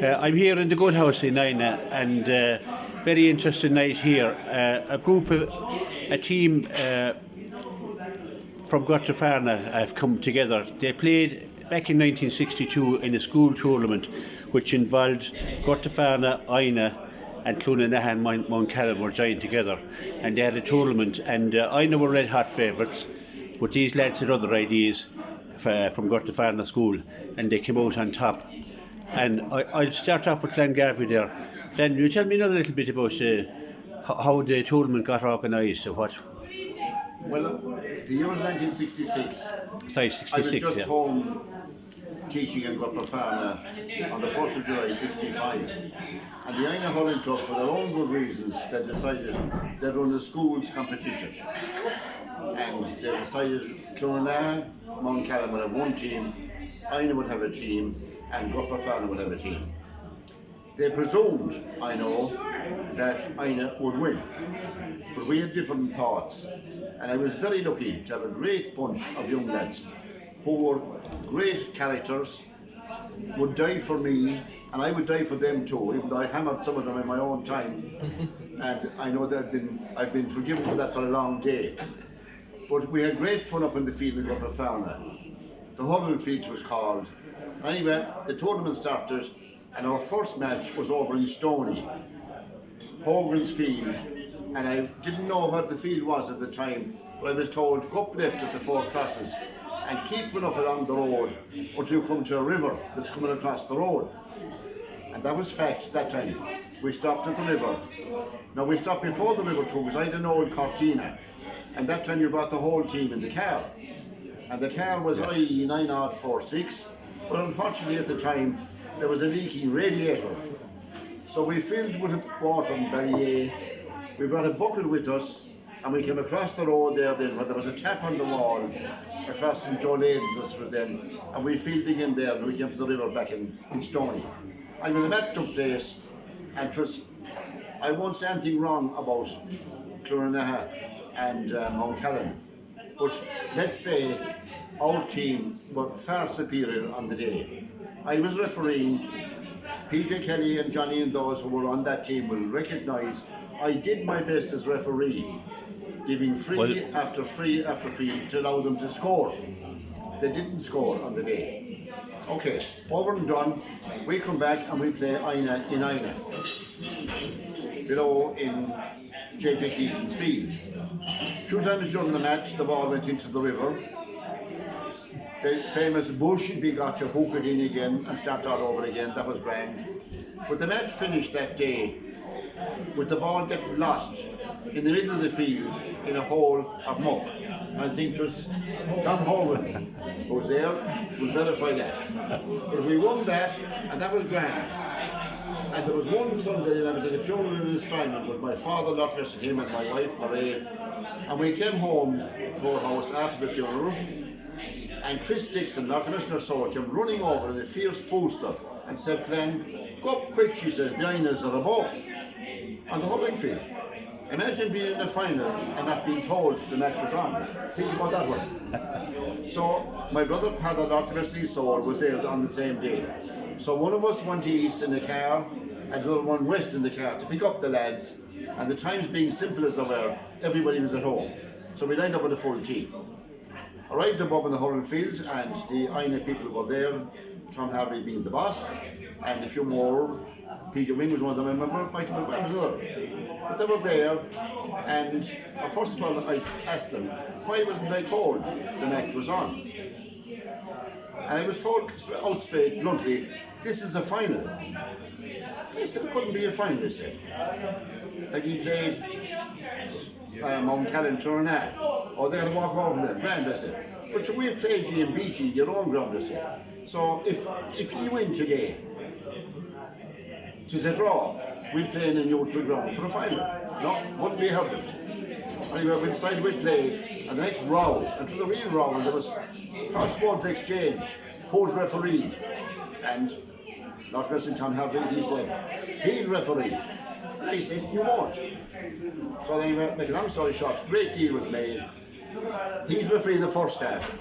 I'm here in the Good House in Ina, and very interesting night here. A team from Gortbofearna have come together. They played back in 1962 in a school tournament which involved Gortbofearna, Ina and Clonanahan and Mount Callan were joined together, and they had a tournament, and Ina were red hot favourites, but these lads had other ideas from Gortbofearna school, and they came out on top. And I'll start off with Glengarvey there. Glenn, you tell me another little bit about how the tournament got organised, or what? Well, the year was 1966. Sorry, 66, I was just yeah. home teaching in Gortbofearna on the 1st of July 65. And the Ina Hurling Club, for their own good reasons, they decided they'd run a schools competition. And they decided Clonanahan, Mount Callan would have one team, Ina would have a team, and Gortbofearna would have a team. They presumed, I know, that Ina would win. But we had different thoughts. And I was very lucky to have a great bunch of young lads who were great characters, would die for me, and I would die for them too, even though I hammered some of them in my own time. And I know that I've been forgiven for that for a long day. But we had great fun up in the field in Gortbofearna. The hurling field was called. Anyway, the tournament started, and our first match was over in Stoney, Hogan's Field, and I didn't know what the field was at the time, but I was told, go up left at the four crosses and keep going up along the road until you come to a river that's coming across the road. And that was fact that time. We stopped at the river. Now we stopped before the river too, because I had an old Cortina, and that time you brought the whole team in the car. And the car was IE 9046, but unfortunately at the time there was a leaking radiator. So we filled with water in Ballyea. We brought a bucket with us, and we came across the road there then, where there was a tap on the wall, across from Joe Laden's, this was then, and we filled again there, and we came to the river back in Stoney. And when the match took place, and I won't say anything wrong about Clonanahan and Mount Callan, but let's say our team were far superior on the day. I was refereeing. PJ Kelly and Johnny and those who were on that team will recognise I did my best as referee, giving free after free after free to allow them to score. They didn't score on the day. Okay, over and done, we come back and we play Ina in Ina, below in JJ Keaton's field. A few times during the match, the ball went into the river. The famous Bushy got to hook it in again and start all over again. That was grand. But the match finished that day with the ball getting lost in the middle of the field in a hole of muck. I think it was Tom Hogan who was there, will verify that. But we won that, and that was grand. And there was one Sunday, and I was at a funeral in Steinman with my father, not missing him, and my wife, Marie. And we came home to our house after the funeral. And Chris Dixon, our Commissioner Soul, came running over in a fierce fullstop and said, Flann, go up quick, she says, the Inas are above on the hurling field. Imagine being in a final and not being told the match was on. Think about that one. So my brother Paddy, our Commissioner Soul, was there on the same day. So one of us went east in the car and the other one west in the car to pick up the lads, and the times being simple as they were, everybody was at home. So we lined up with a full team. Arrived above in the hurling field, and the Ina people were there, Tom Harvey being the boss, and a few more. PJ Wing was one of them, I remember, Michael McGuire was another. But they were there, and first of all I asked them, why wasn't I told the match was on? And I was told out straight, bluntly, this is a final. I said, it couldn't be a final, they said. Like he played Mount Callan, Clonanahan, or they're going to walk over them, grand, I said. But we've played you in Beachy, your own ground, I said. So if you win today, it is a draw, we'll play in a neutral ground for a final. No, wouldn't be heard of. Anyway, we decided we'd play, and the next row, and it was a real row, and there was crosswords exchange, who's refereed, and not Mr. Tom Harvey, he said, he's refereed. And I said, you won't. So then, make a long story short, great deal was made. He's refereed the first half,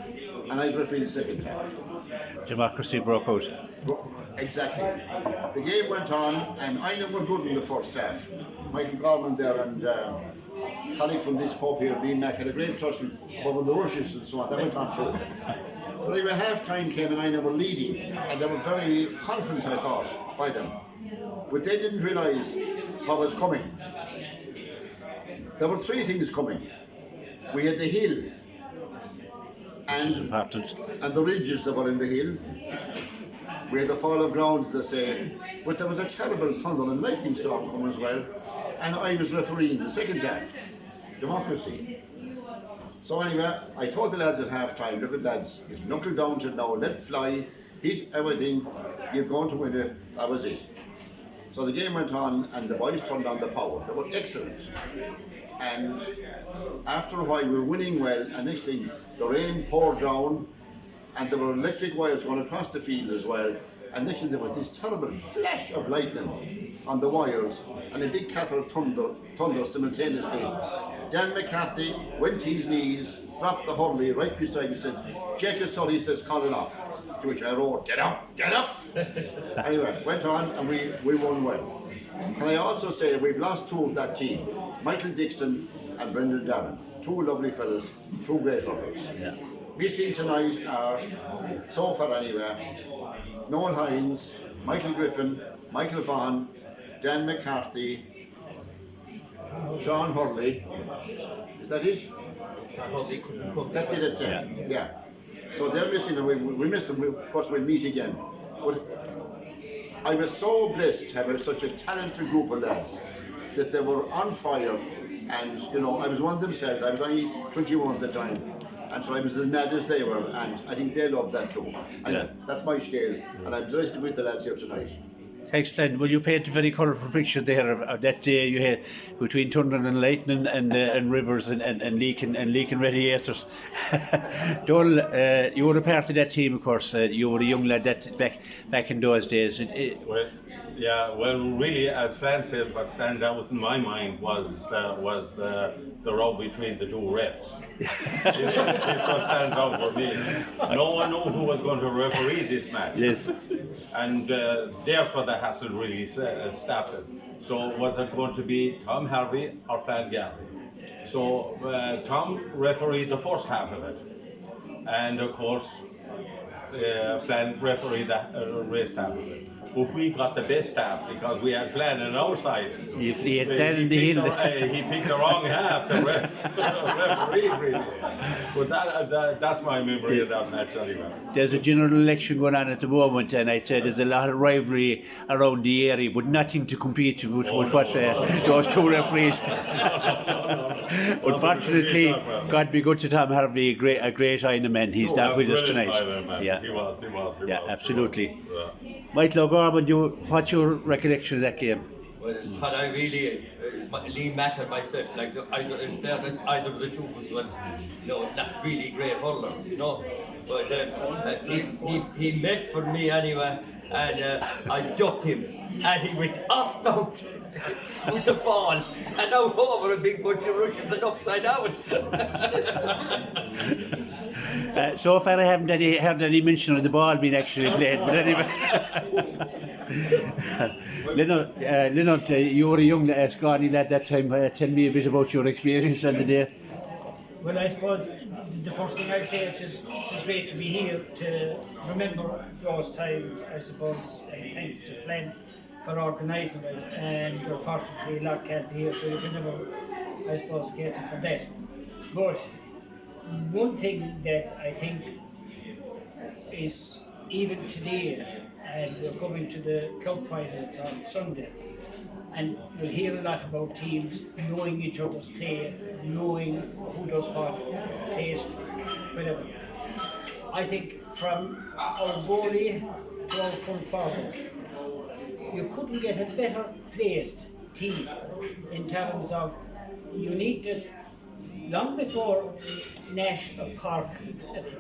and I'd refereed the second half. Democracy broke out. Exactly. The game went on, and I were good in the first half. Michael Gorman there and colleague from this pub here, Dean Mack, had a great tussle over the rushes and so on. That went on too. But anyway, half time came and I were leading, and they were very confident, I thought, by them. But they didn't realise what was coming. There were three things coming. We had the hill, and the ridges that were in the hill. We had the fall of ground, as they say, but there was a terrible thunder and lightning storm coming as well, and I was refereeing the second half. Democracy. So anyway, I told the lads at half time, look at lads, if knuckle down to now, let fly, hit everything, you're going to win it. That was it. So the game went on and the boys turned on the power. They were excellent. And after a while we were winning well, and next thing the rain poured down and there were electric wires going across the field as well. And next thing there was this terrible flash of lightning on the wires and a big clatter of thunder simultaneously. Dan McCarthy went to his knees, dropped the hurley right beside me, said, "Check your son," he says, "call it off." To which I roared, "Get up, get up!" Anyway, went on and we won well. Can I also say we've lost two of that team, Michael Dixon and Brendan Darren, two lovely fellas, two great hurlers. Yeah. Missing tonight are, so far anyway, Noel Hines, Michael Griffin, Michael Vaughan, Dan McCarthy, Sean Hurley. Is that it? Sean Hurley couldn't come. That's it. Yeah. So they're missing, and we missed them. Of course, we'll meet again. But I was so blessed to have such a talented group of lads that they were on fire, and you know, I was one of themselves. I was only 21 at the time, and so I was as mad as they were, and I think they loved that too. And that's my scale, and I'm delighted with the lads here tonight. Thanks, Glenn. Well, you paint a very colourful picture there of that day you had between thunder and lightning and rivers and leaking radiators. Joel, you were a part of that team, of course. You were a young lad back in those days. Well, really, as Fran said, what stand out in my mind was the row between the two refs. This what stands out for me. No one knew who was going to referee this match. Yes. And there's what the hassle really started. So was it going to be Tom Harvey or Fran Garvey? So Tom refereed the first half of it. And of course, Flan refereed the rest half of it. But we got the best half because we had Flan on our side. He had Flan in the hill. He picked the wrong half, the referee really. But that's my memory of that match anyway. There's a general election going on at the moment, and I'd say there's a lot of rivalry around the area, but nothing to compete with those two referees. Unfortunately, God be good to Tom Harvey, a great eye in the man. He's not with us tonight. Yeah, he was. Yeah, absolutely. Michael O'Gorman, what's your recollection of that game? Well, what I really, Lee Mack and myself, like in fairness, either of the two of us was, not really great hurlers, But he met for me anyway, and I ducked him, and he went off out with the fall, and out over a big bunch of Russians and upside down. So far I haven't heard any mention of the ball being actually played, but anyway. Leonard, you were a young scrawny lad that time. Tell me a bit about your experience on the day. Well, I suppose the first thing I'd say is it's great to be here to remember those times, I suppose, and thanks to Flan for organising it, and unfortunately a lot can't be here, so you can never, I suppose, get it for that. But one thing that I think is, even today, and we're coming to the club finals on Sunday, and you'll hear a lot about teams knowing each other's play, knowing who does what, taste, whatever. I think from our goalie to our full forward, you couldn't get a better placed team in terms of uniqueness. Long before Nash of Cork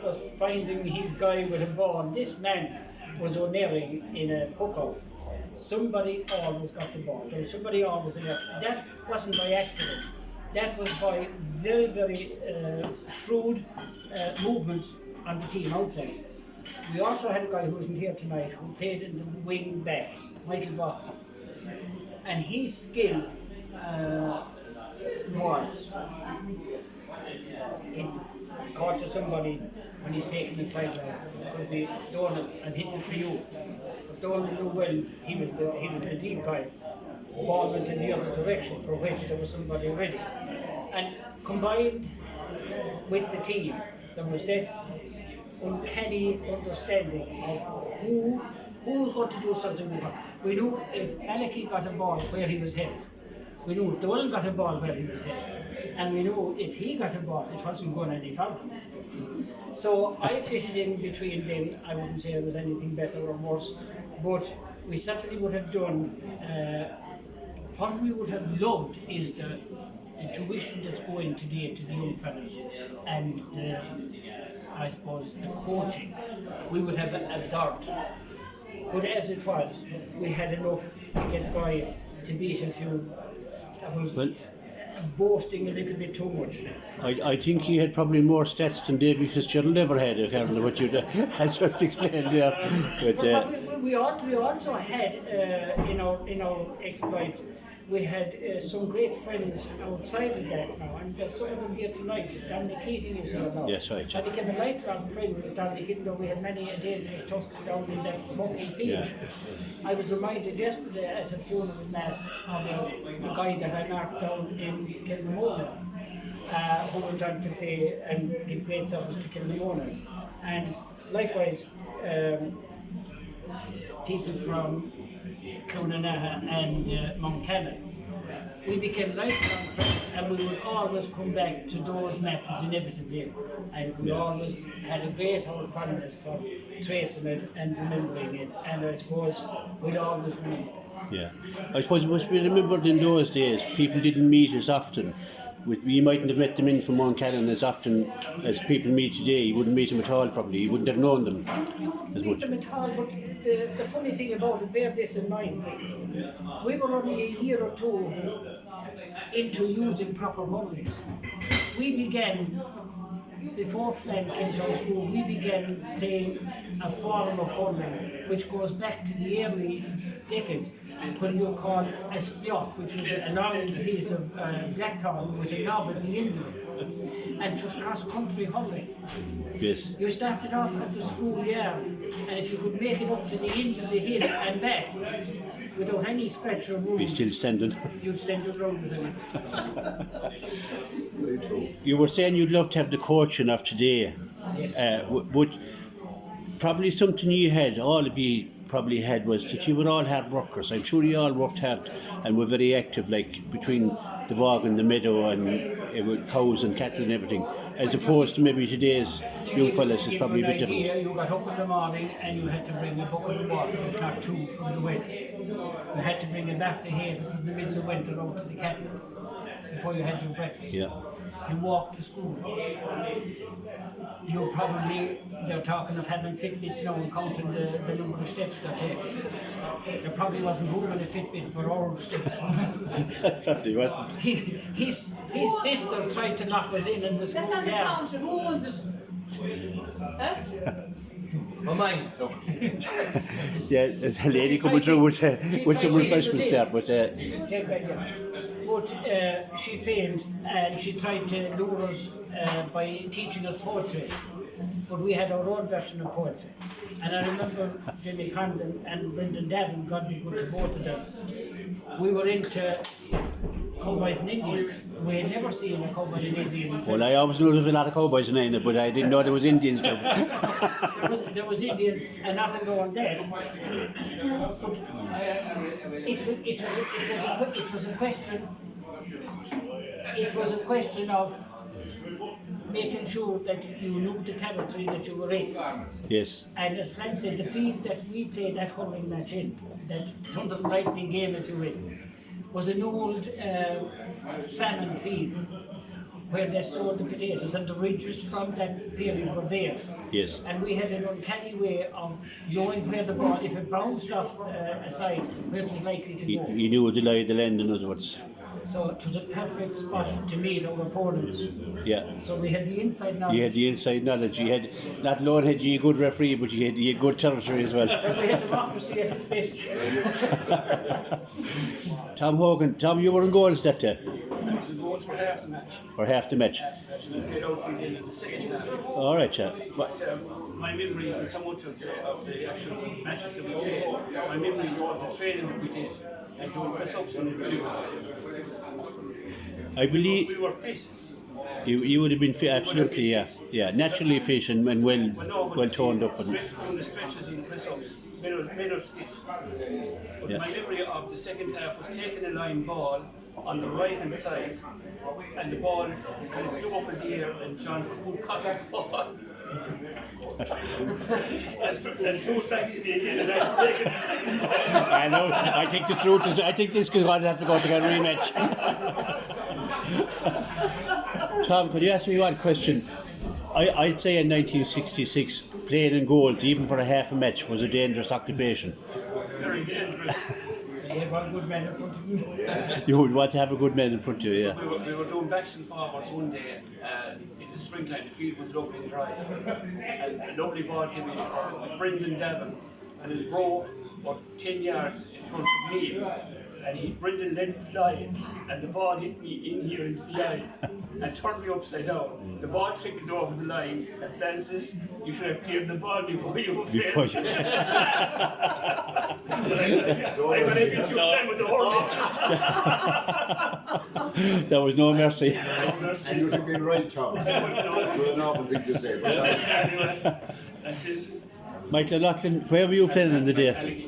was finding his guy with a ball, this man was unerring in a puck-out. Somebody always got the ball. There was somebody always in it. That wasn't by accident. That was by very, very shrewd movement on the team outside. we also had a guy who wasn't here tonight who played in the wing back, Michael Bach. And his skill was it caught to somebody when he's taking the sideline. It could be Donald and hitting for you. But Donald knew well he was the deep guy. Ball went in the other direction for which there was somebody ready. And combined with the team, there was that uncanny understanding of who was going to do something with him. We knew if Malachy got a ball where he was headed. We knew if Dolan got a ball where he was headed. And we knew if he got a ball, it wasn't going any further. So I fitted in between them. I wouldn't say there was anything better or worse, but we certainly would have done, what we would have loved is the tuition that's going today to the young fellas and I suppose the coaching we would have absorbed. But as it was, we had enough to get by to beat a few. That was boasting a little bit too much. I think he had probably more stats than Davy Fitzgerald ever had, according to what you has just explained there. But, we also had in our exploits. We had some great friends outside of that now, and there's some of them here tonight. Dominic Keating is here now. Yes, right. I became a lifelong friend with Dominic, even though we had many a dangerous tussle down in that monkey field. Yeah. I was reminded yesterday at a funeral mass of a guy that I marked down in Kilmamona, who went on to play and give great service to Kilmamona. And likewise, people from Clonanaha and Mount Cannon. We became lifelong friends and we would always come back to those matches inevitably, and we always had a great old fondness for tracing it and remembering it, and I suppose we'd always remember. yeah, I suppose it must be remembered in those days, people didn't meet as often. You mightn't have met them in from Mount Cannon as often as people meet today. You wouldn't meet them at all probably, you wouldn't have known them as Meet much. them at all, but the funny thing about it, bear this in mind, we were only a year or two into using proper hurleys. We began, before Flan came to our school, we began playing a form of hurling which goes back to the early decades when you call a spiot, which was a long little piece of blackthorn with a knob at the end of it, and it was cross-country hurling. Yes. You started off at the school yard, and if you could make it up to the end of the hill and back without any scratch or wound, Be still standing. you'd stand your ground with it. Very true. You were saying you'd love to have the coaching of today. Yes. But probably something you had, all of you probably had, was that you were all hard workers. I'm sure you all worked hard and were very active, like between the bog and the meadow and with cows and cattle and everything, as opposed to maybe today's young fellas is probably a bit different. You got up in the morning and you had to bring a bucket of water, if not two, from the well. You had to bring a bath of hay if it was in the middle of winter out to the cattle before you had your breakfast. Yeah. You walked to school. You probably, they're talking of having Fitbits now and counting the number of steps they're taking. There probably wasn't room in a Fitbit for all steps. Probably wasn't. His sister tried to knock us in the school. That's on the yard. counter. Who owns it? Huh? Oh, mine. Yeah, there's a lady coming through with some refreshments there, but But she failed and she tried to lure us by teaching us poetry. But we had our own version of poetry. And I remember Jimmy Condon and Brendan Davin, God be good to both of them. We were into cowboys and Indians. We had never seen a cowboy and Indian. well, I always knew there was a lot of cowboys in it, but I didn't know there was Indians too. There was Indians and nothing going there. But it was a question. It was a question of making sure that you knew the territory that you were in. Yes. And as Frank said, the field that we played that hurling match in, that Thunder and Lightning game that you were in, was an old famine field where they sowed the potatoes, and the ridges from that period were there. Yes. And we had an uncanny way of knowing where the ball, if it bounced off a side, where it was likely to go. You knew the lie of the land, in other words. So it was a perfect spot to meet our opponents. Yeah. So we had the inside knowledge. You had the inside knowledge. You had not alone had you a good referee, but you had good territory as well. We had democracy at its best. Tom Hogan, Tom, you were in goals that day. The goals for half the match. For half the match. We played outfield in the second half. All right, yeah. My memories, and someone should say, of the actual matches that we played, my memories of the training that we did and doing press-ups and videos. I believe We were fit. you would have been fit, absolutely, yeah, naturally fit and well toned up. And, Doing the stretches and press-ups made us fit. But Yeah. my memory of the second half was taking a line ball on the right-hand side, and the ball kind of flew up in the air, and John Cool caught the ball. and threw it back to me again, and I'd taken the second time. I know. I think the truth is, I think this is going to have to go to a rematch. Tom, could you ask me one question? I'd say in 1966, playing in goals, even for a half a match, was a dangerous occupation. Very dangerous. You had one good man in front of you. You would want to have a good man in front of you, yeah. We were doing backs and forwards one day in the springtime. The field was lovely and dry, and a lovely ball came in for Brendan Devon, and it broke about 10 yards in front of me. And Brendan let fly, and the ball hit me in here into the eye and turned me upside down. The ball trickled over the line, and Francis, you should have cleared the ball before you Before fell. you- I'm going to get you playing with the hurling. There was no mercy. And you should have been right, Tom. It was an awful thing to say, but That's it. Michael O'Loughlin, where were you playing in the day?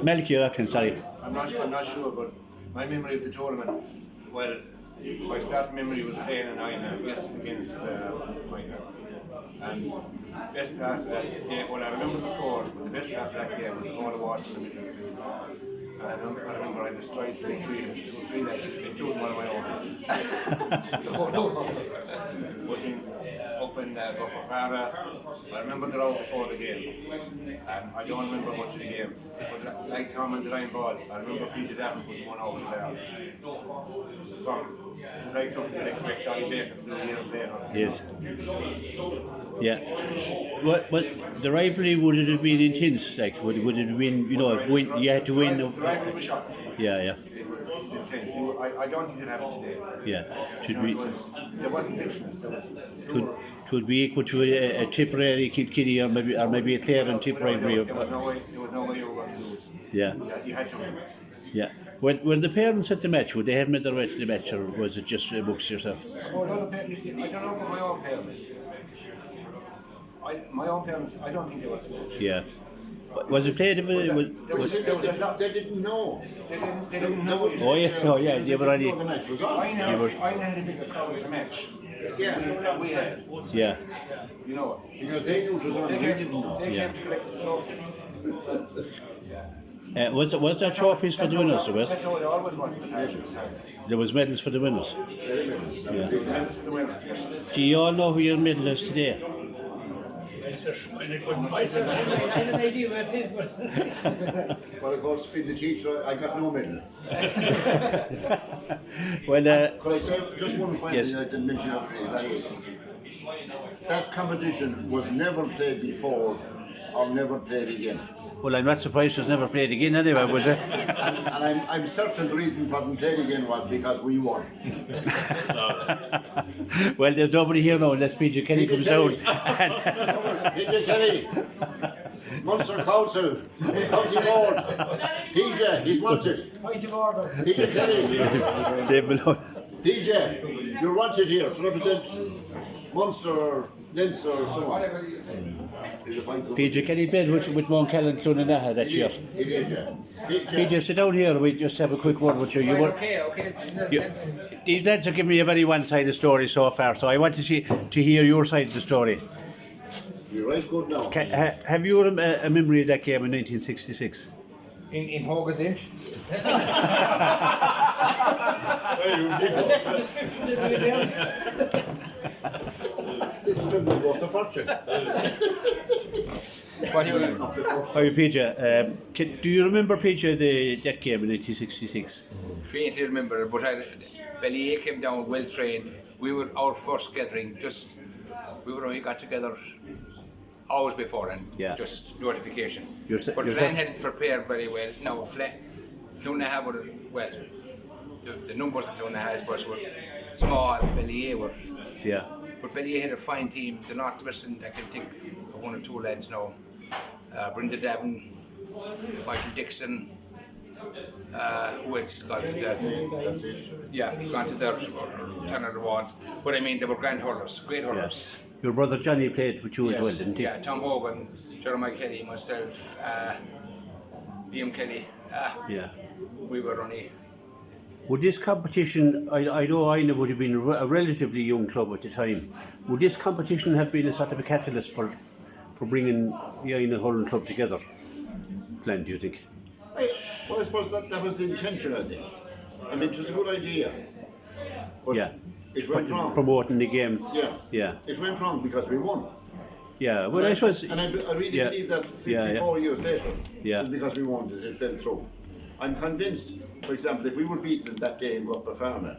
Malachy O'Loughlin, sorry. I'm not sure, but my memory of the tournament, well, my start memory was playing in Ireland against Minor. And best part of that game, well, I remember the scores, but the best part of that game was all the watch in the middle of the field. And I remember I destroyed three legs, including one of my own. Up in Gortbofearna. I remember the round before the game. I don't remember much of the game. But like Tom and the line ball, I remember Peter Davin putting one over there. It was like something you'd expect Johnny Baker to do years later. Yes. Yeah. What the rivalry, would it have been intense? Like, would it have been, you had to win? The rivalry was shocking. Yeah. It was intense. I don't think it happened today. Yeah. There wasn't bitterness. There was. Could be equal to a Tipperary Kilkenny or maybe a Clare Tip rivalry. There was no way you were going to lose. Yeah. You had to win. Yeah. When the parents at the match, would they have made their way to the match, or was it just amongst yourself? Oh, no, I don't know about my own parents. My own parents, I don't think they were supposed. Yeah. Was it played? There was a lot. they didn't know. They didn't know. Oh yeah, they were only. The match was on. I had a bigger crowd at the match. Yeah, We had, Yeah. you know. because they knew it was on. They We came, didn't know. they came to collect the trophies. Was there trophies for the winners? That's how it always was in the past. There was medals for the winners. That's for the winners, yes. Do you all know who your medal is today? I had an idea where it is, but Well, of course, being the teacher, I got no medal. Well, Could I say just one final Yes. thing I didn't mention already? That is, that competition was never played before or never played again. well, I'm not surprised it was never played again anyway, was it? And I'm certain the reason it wasn't played again was because we won. Well, there's nobody here now unless PJ Kelly comes out. PJ Kelly, Munster Council, County Board, PJ, he's wanted. point of order. PJ Kelly, Dave Malone. PJ, you're wanted here to represent Munster, Leinster, so on. PJ Kelly played with Mount Callan Clonanaha that year. He did, yeah. PJ, sit down here. We just have a quick word with you. Okay. These lads are giving me a very one-sided story so far, so I want to hear your side of the story. You're right good now. Have you a memory of that game in 1966? In Hogan's Inch? It's a better description than anything else. This is when we got the fortune. What do you Hi, PJ. Do you remember, PJ, that game in 1966? faintly remember, but Ballyea came down well trained. We were our first gathering, we got together hours before and just notification. But Flan had it prepared very well. Now Clonagh were, well, the numbers of Clonagh I suppose were small, Ballyea were. Yeah. But Ballyea had a fine team. The Northwestern, I can think of one or two lads now. Brenda Davin, Michael Dixon, who else got to that? Gone to their turn of the wards. But I mean, they were grand hurlers, great hurlers. Yes. Your brother Johnny played with you as well, didn't he? Yeah, Tom Hogan, Jeremiah Kelly, myself, Liam Kelly. We were only. Would this competition, I know Ina would have been a relatively young club at the time, would this competition have been a sort of a catalyst for bringing the Ina Hurling Club together? Glenn, do you think? Well, I suppose that was the intention, I think. I mean, it was a good idea. But it went wrong. Promoting the game. Yeah. It went wrong because we won. Yeah, well, I suppose. And I really believe that 54 years later, it was because we won it fell through. I'm convinced, for example, if we were beaten that day in Gortbofearna,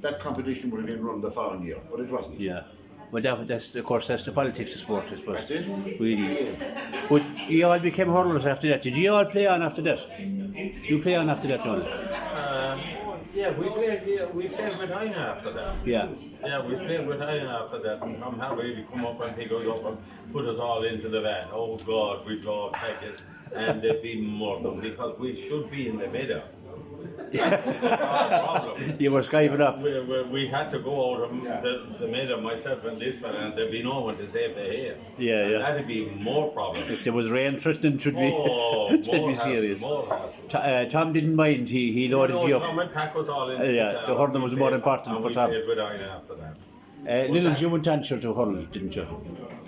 that competition would have been run the following year, but it wasn't. Yeah. Well, that's of course that's the politics of sport, I suppose. That's it. Really. But you all became hurlers after that. Did you all play on after that? You play on after that, Donald? We played with Ina after that. Yeah, we played with Ina after that, and Tom Harvey would come up and he goes up and put us all into the van. Oh God, we'd all take it, and there'd be more than because we should be in the middle. You were skiving off. We had to go out of the middle, myself and this fella, and there'd be no one to save the head. Yeah. That'd be more problem. If there was rain threatening, it would be, more be serious. Hassle. Tom didn't mind. He loaded you up. Tom and Pack was all in. The hurling was more important for Tom. We played with Ina after that. Liddell, you went Tancher to hurling, didn't you?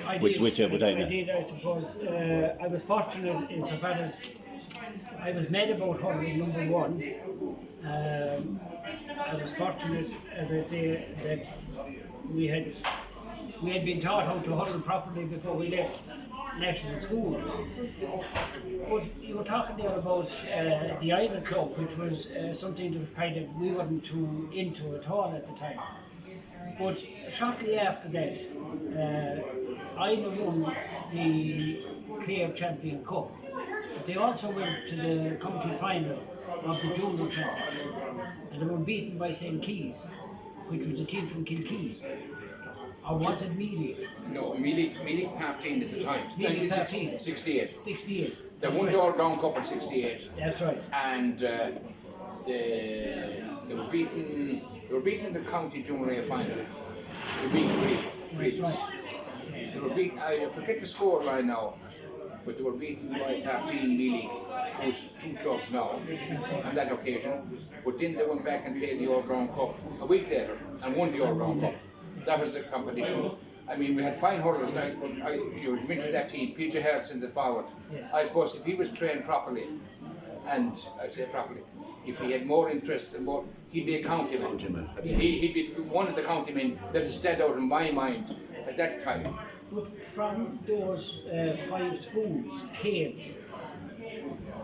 I With did, Ina. I did, I suppose. I was fortunate in so far as I was mad about hurling, number one. I was fortunate, as I say, that we had been taught how to hurl properly before we left national school. But you were talking there about the Island Club, which was something that kind of we weren't too into at all at the time. But shortly after that, Ina won the Clare Champion Cup. They also went to the county final of the junior championship, and they were beaten by St. Keys, which was a team from Kilkee. Or was it Mealy? No, Mealy 15 at the time. Mealy 15. 68. 68. They won the All-Round Cup in 68. That's right. And they were beaten in the county junior A final. They were beaten That's right. They were beaten, I forget the score line now, but they were beaten by 13 Mealy, who's two clubs now, on that occasion. But then they went back and played the All-Round Cup a week later and won the All-Round Cup. That was the competition. I mean, we had fine hurlers. You mentioned that team, PJ Hertz in the forward. Yes. I suppose if he was trained properly, and I say properly, if he had more interest and more, he'd be a county man. He'd be one of the county men that would stand out in my mind at that time. But from those 5 schools came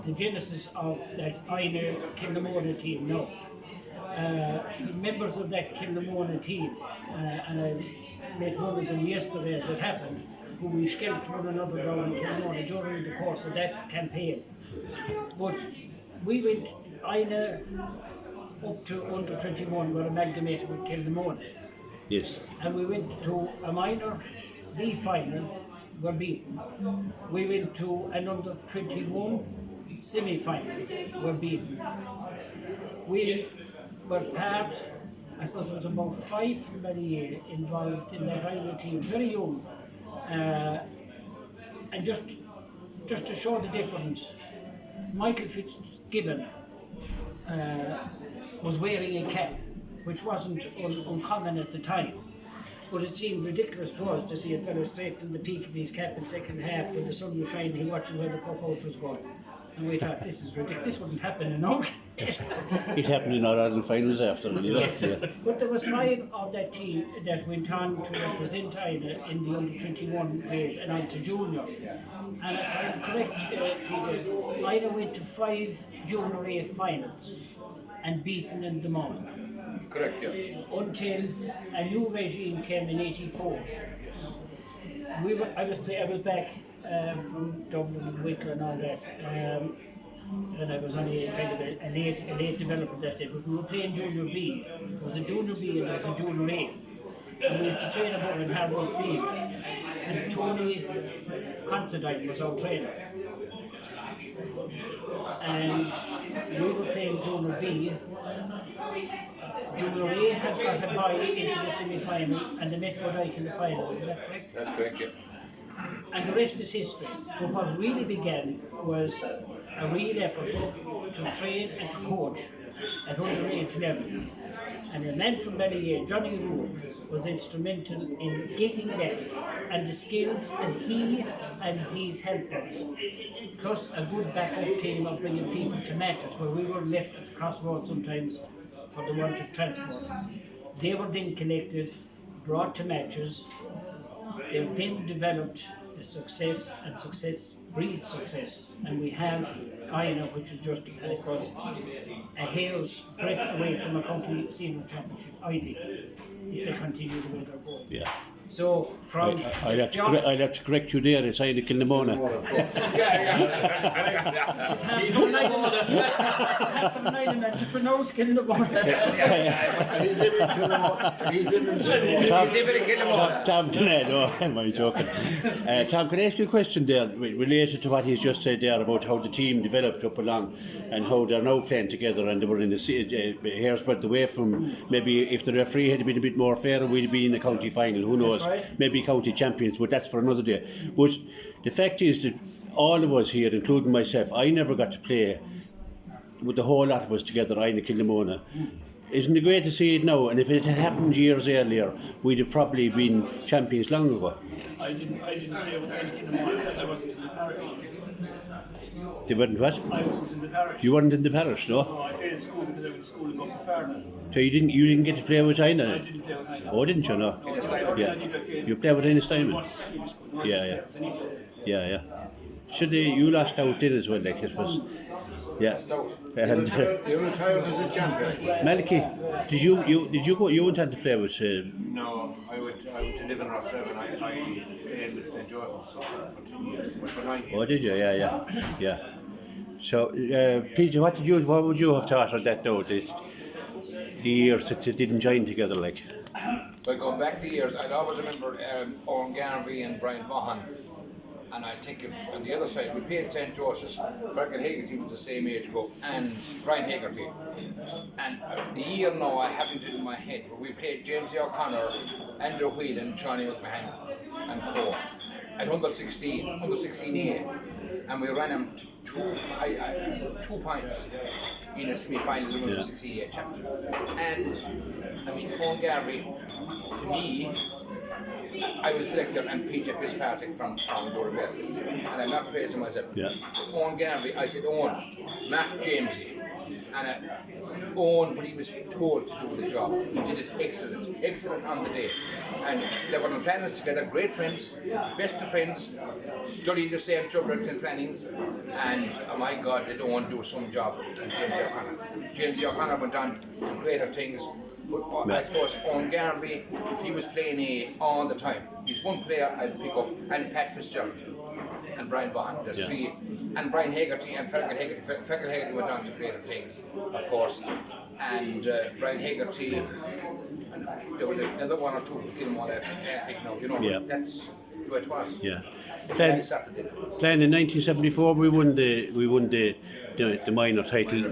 the genesis of that Ina Kilnamona team now. Members of that Kilnamona team, and I met one of them yesterday as it happened, who we scalped one another down in Kilnamona during the course of that campaign. But we went, Ina up to under 21 were amalgamated with Kilnamona. Yes. And we went to a minor B final, were beaten. We went to an under 21 semi-final, were beaten. We were part, I suppose there was about 5 from Ballyea involved in that Irish team, very young. And just to show the difference, Michael Fitzgibbon was wearing a cap, which wasn't uncommon at the time. But it seemed ridiculous to us to see a fellow straighten the peak of his cap in second half when the sun was shining, he watching where the puck out was going. And we thought, this is ridiculous, this wouldn't happen in our It happened in our Ireland finals after. But there was 5 of that team that went on to represent Ina in the under 21 grades and on to junior. And if I'm correct, Peter, Ina went to 5 junior A finals and beaten in them all. Correct, yeah. Until a new regime came in '84. I was back from Dublin and Wicklow and all that, and I was only kind of a late developer that day, but we were playing Junior B. There was a Junior B and there was a Junior A. And we used to train about in Harvard's field. And Tony Considine was our trainer. And we were playing Junior B. Junior A has got a bye into the semi-final and the met Bodike in the final, is that correct? That's correct, yeah. And the rest is history. But what really began was a real effort to train and to coach at underage level. And a man from Ballyea, Johnny Rourke, was instrumental in getting that and the skills that he and his helpers, plus a good backup team of bringing people to matches where we were left at the crossroads sometimes for the want of transport. They were then collected, brought to matches. They then developed the success, and success breeds success. And we have Ina, which is just, I suppose, a hair's breadth away from a county senior championship, I think, if they continue the way they're going. Yeah. So, from I'll have to correct you there, it's Ina Kilnamona. just half from nine and to pronounce Kilnamona. He's living in Kilnamona. He's living in Kilnamona. Tom, no, am I joking? Tom, can I ask you a question there related to what he's just said there about how the team developed up along and how they're now playing together and they were in the hairs spread away from maybe if the referee had been a bit more fair we'd be in the county final, who knows? Right. Maybe county champions, but that's for another day. But the fact is that all of us here, including myself, I never got to play with the whole lot of us together, Ina Kilnamona. Isn't it great to see it now? And if it had happened years earlier, we'd have probably been champions long ago. I didn't play with any Kilnamona because I wasn't in the parish. They weren't what? I wasn't in the parish. You weren't in the parish, no? No, I played at school because I went to school in Gortbofearna. So you didn't get to play with Ina? I didn't play with Ina. Oh, didn't you? No. Yeah. You played with Ina Steinman. Yeah. Should you lost out then as well, like it was. Yeah. And You retired as a champion. Malky, did you go? You went on to play with? No, I went to live in Rosslev and I played with St. Joseph's for 2 years. For 9 years. Oh, did you? Yeah. So, PJ, what would you have taught on that note? The years that they didn't join together, like. Well, going back the years, I'd always remember Owen Garvey and Brian Vaughan. And I think on the other side, we played St. Joseph's. Fergal Hagerty was the same age ago, and Brian Hagerty. And the year now, I haven't it in my head, but we played James O'Connor, Andrew Whelan, Johnny McMahon, and Co. At under 16A. And we ran them to 2 points in a semi-final of the 16A championship. And, I mean, Owen Garvey, to me, I was selected and PJ Fitzpatrick from Gortbofearna, and I'm not praising myself. Yeah. Owen Garvey, I said, Owen, Matt Jamesy, and Owen, when he was told to do the job, he did it excellent on the day. And they were in Flannings together, great friends, best of friends, studied the same subject in Flannings, and oh my God, did Owen do some job and James O'Connor. James O'Connor went on to greater things. But I suppose Owen Garvey, if he was playing A all the time, he's one player I'd pick up, and Pat Fitzgerald, and Brian Vaughan, there's 3, and Brian Hagerty and Fergal Hagerty. Fergal Hagerty went on to greater things, of course, and Brian Hagerty, and there were another 1 or 2 for Kilmore that I can't think now, you know, that's who it was. Yeah. Playing in 1974, we won the minor title.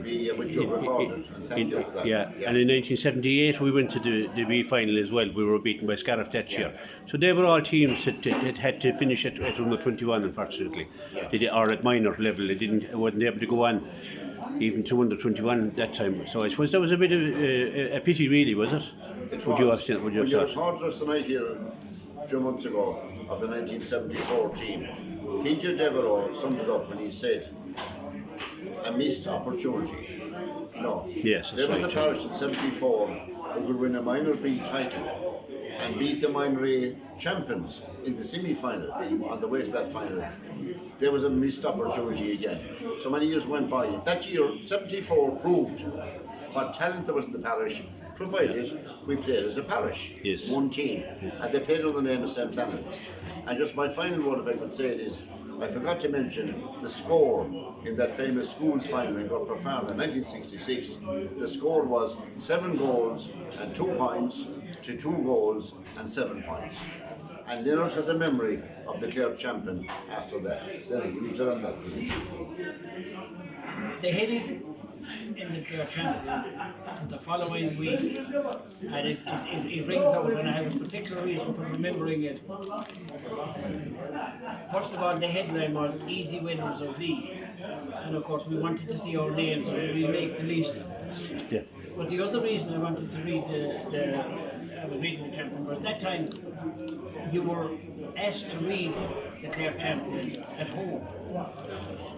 And in 1978 we went to the B final as well. We were beaten by Scariff that year. So they were all teams that had to finish at under 21, unfortunately, or at minor level. They wasn't able to go on even to under 21 that time. So I suppose that was a bit of a pity, really, was it? Would you have thought? When you reported us tonight here a few months ago of the 1974 team, PJ Devereux summed it up when he said, a missed opportunity. No. Yes, they that's were the parish in 74 who could win a minor B title and beat the minor A champions in the semi-final on the way to that final. There was a missed opportunity again. So many years went by. That year, 74 proved what talent there was in the parish, provided we played as a parish, Yes. one team, and they played under the name of St. Flanagan's. And just my final word, if I could say it, is I forgot to mention the score in that famous schools final in Gortbofearna in 1966. The score was 7 goals and 2 points to 2 goals and 7 points. And Leonard has a memory of the Clare champion after that. Then you need to run that, please. They headed in the Clare champion the following week, and it rings out, and I have a particular reason for remembering it. First of all, the headline was "Easy Winners of League," and of course we wanted to see our names and we make the list. Yeah. But the other reason I wanted to read I was reading the champion was at that time you were asked to read the Clare champion at home.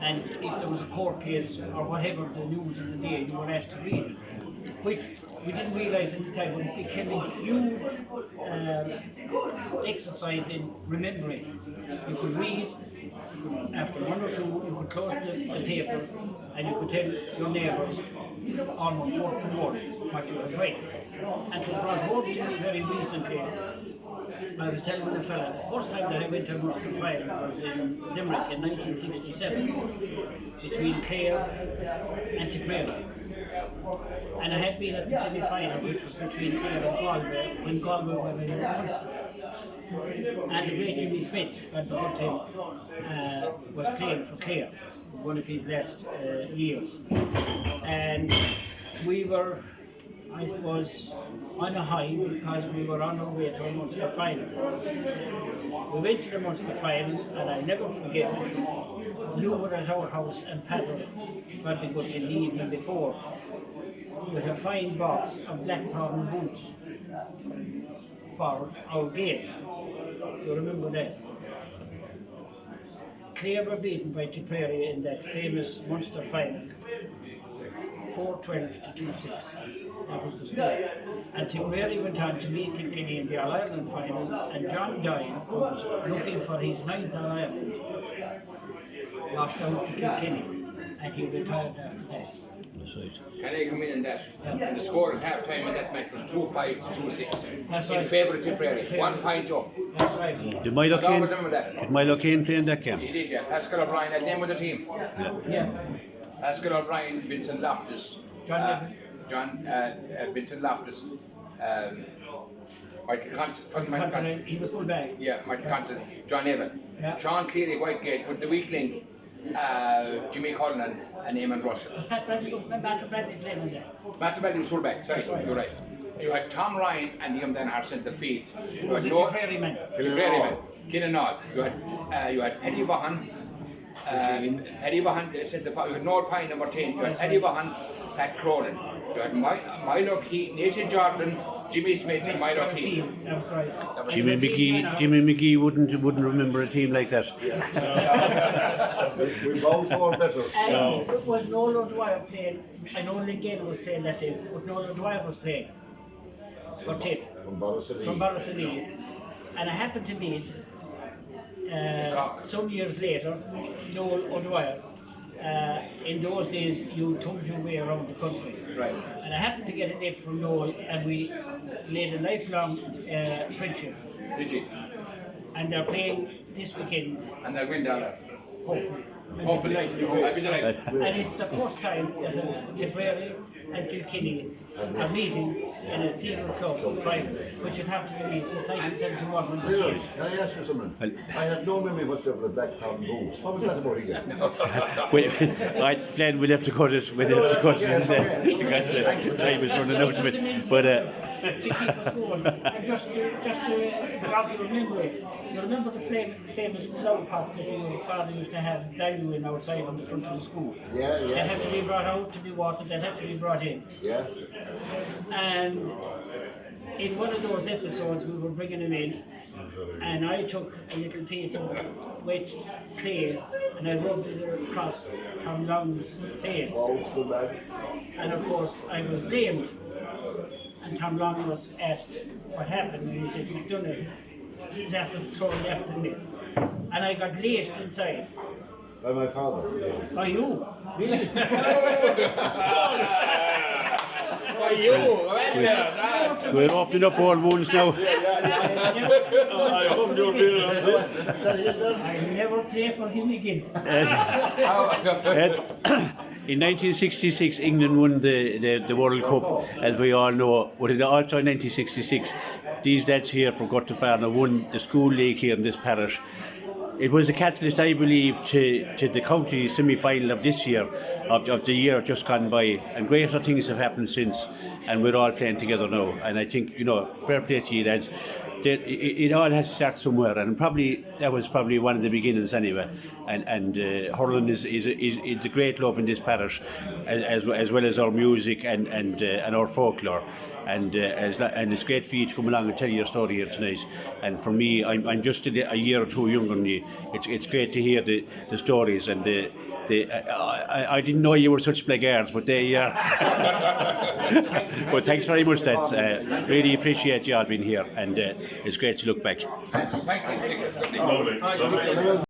And if there was a court case or whatever the news of the day, you were asked to read it, which we didn't realise at the time, but it became a huge exercise in remembering. You could read, after 1 or 2, you could close the paper and you could tell your neighbours almost word for word what you had read. And so it brought home to me very recently. I was telling the fella, the first time that I went to Munster final was in Limerick in 1967, between Clare and Tipperary. And I had been at the semi-final, which was between Clare and Galway, when Galway were in Munster. And the great Jimmy Smith, God loved him, was playing for Clare, one of his last years. And we were, I suppose, on a high because we were on our way to a Munster final. We went to the Munster final, and I'll never forget it. You were at our house and Paddle got the good in the evening before with a fine box of blackthorn boots for our game. If you remember that. Clare were beaten by Tipperary in that famous Munster final, 4-12 to 2-6. That was the score. And Tipperary went on to beat Kilkenny in the All-Ireland final, and John Doyle, who was looking for his 9th All-Ireland, lost out to Kilkenny, and he retired after that. That's right. Can I come in on that? Yeah. And the score at half time in that match was 2-5 to 2-6. That's In right. favour of Tipperary, 1 point up. That's right. Did Milo I always Kane remember that. play in that game? He did, yeah. Pascal O'Brien, that name of the team. Yeah. Pascal O'Brien, Vincent Loftus, Vincent Loftus, Michael Constantine, He was full back. yeah, Michael Constantine, John Evan, Yeah. Sean Cleary, Whitegate, with the weak link, Jimmy Cullinan and Eamon Russell. Matt Bradley playing on that. Matt Bradley was full back, sorry, That's right. you're right. You had Tom Ryan and Liam Denhart centre field. You Was had it Tipperary man? Tipperary man, Keenan North. You had Eddie Vaughan. Eddie Vaughan centre field. You had North Pine number 10. You had Eddie Vaughan, Pat Cronin. You had Milo Key, Nathan Jordan, Jimmy Smith and Milo Key. That's right. Jimmy McGee wouldn't remember a team like that. We both were better. And it was Nolan O'Dwyer playing. I know Lincoln was playing that day, but Nolan O'Dwyer was playing for Tip From Ballycity. from Ballycity. And I happened to meet some years later Nolan O'Dwyer. In those days, you told your way around the country. Right. And I happened to get a lift from Noel, and we made a lifelong friendship. Did you? And they're playing this weekend, And they'll win down there. hopefully. Hopefully. I'll be delighted. And it's the first time that Tipperary and Kilkenny are meeting in a senior club final, which has happened to me since 1971 when I Leonard, was can I ask you something? I have no memory whatsoever of the black cotton boots. What was that about again? Glenn, we'll have to cut it. We'll have to cut it. Because time is running out of it. But to keep us going. And just to jog your memory, you remember the famous flower pots that your father used to have value in outside on the front of the school? Yeah, They yeah. had to be brought out to be watered, they had to be brought in. Yeah. And in one of those episodes we were bringing him in, and I took a little piece of wet clay and I rubbed it across Tom Long's face. Oh, it's good lad. And of course I was blamed. And Tom Long was asked what happened, and he said, McDonough, he's after throwing after me. And I got laced inside. By my father. By you? Really? We're opening up old wounds now. I never play for him again. In 1966, England won the World Cup, as we all know. But also in 1966, these lads here from Gortbofearna won the school league here in this parish. It was a catalyst, I believe, to the county semi-final of this year, of the year just gone by. And greater things have happened since, and we're all playing together now. And I think, fair play to you lads. It all has to start somewhere, and that was probably one of the beginnings anyway. And hurling is a great love in this parish, as well as our music and our folklore. And it's great for you to come along and tell your story here tonight. And for me, I'm just a year or two younger than you. It's great to hear the stories and I didn't know you were such blackguards, but they are. But thanks very much, lads. Really appreciate you all being here, and it's great to look back. Thank you.